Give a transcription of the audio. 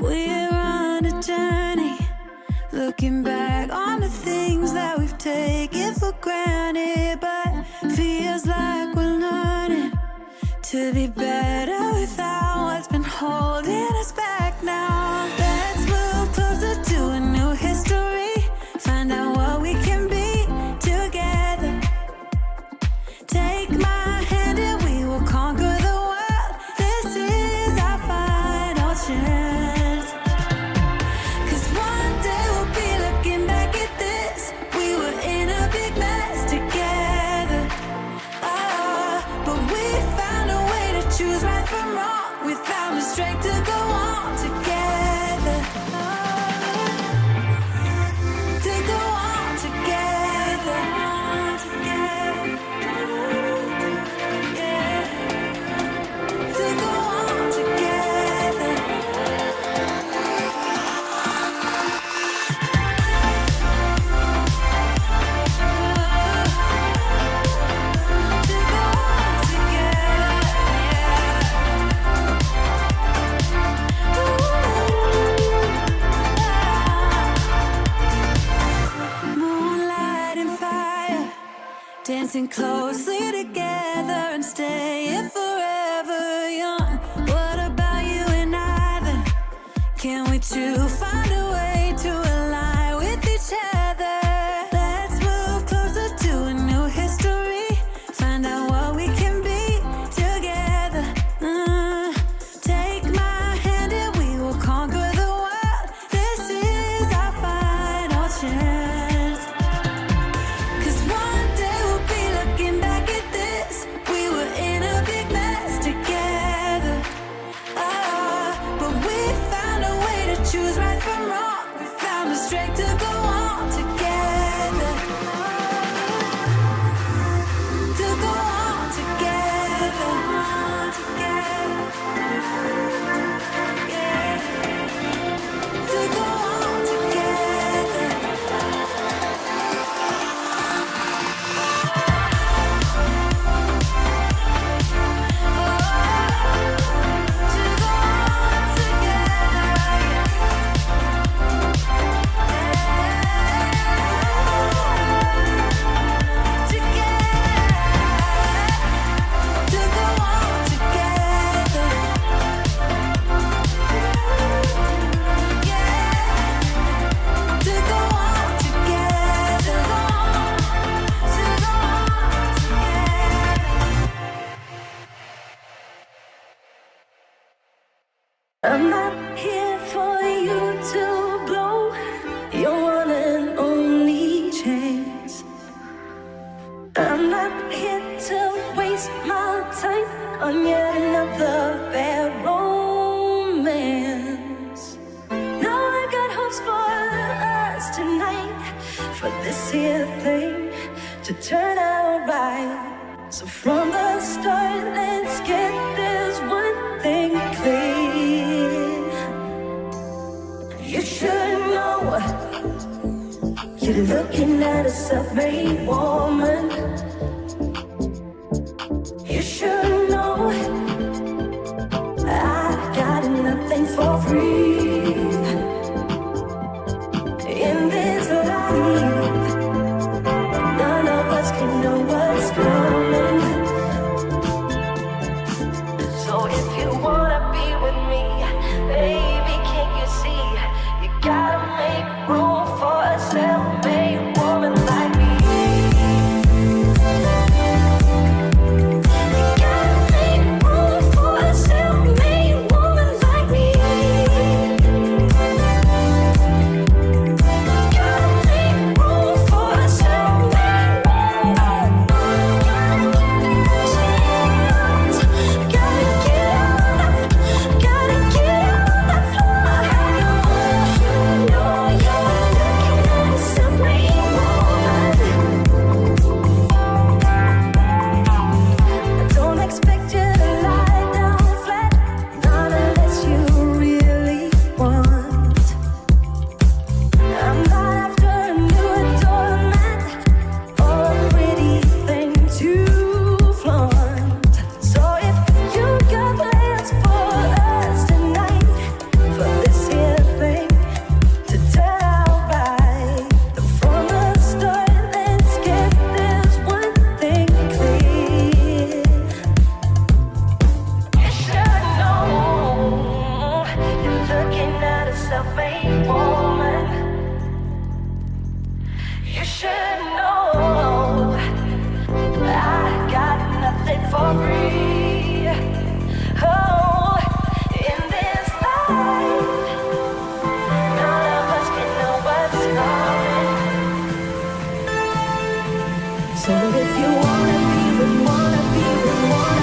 We're on a journey, looking back on the things that we've taken for granted, but feels like we're learning to be better without what's been holding us back now. Let's move closer to a new history, find out what we can be together. Take my hand and we will conquer the world. This is our final chance. 'Cause one day we'll be looking back at this. We were in a big mess together. But we found a way to choose right from wrong. We found the strength to go on together. To go on together. Yeah. To go on together. To go on together. Moonlight and fire, dancing closely together and staying forever young. What about you and I then? Can we two find a way to align with each other? Let's move closer to a new history, find out what we can be together. Take my hand and we will conquer the world. This is our final chance. 'Cause one day we'll be looking back at this. We were in a big mess together. But we found a way to choose right from wrong. We found the strength to go on together. To go on together. Yeah. To go on together. To go on I'm not here for you to blow your one and only chance. I'm not here to waste my time on yet another bad romance. Now I got hopes for us tonight, for this here thing to turn out right. So from the start, let's get this one thing clear. You should know you're looking at a self-made woman. You should know I got nothing for free in this life. None of us can know what's coming. So if you wanna be with me, baby, can't you see? You gotta make room for a self-made woman like me. So if you wanna be with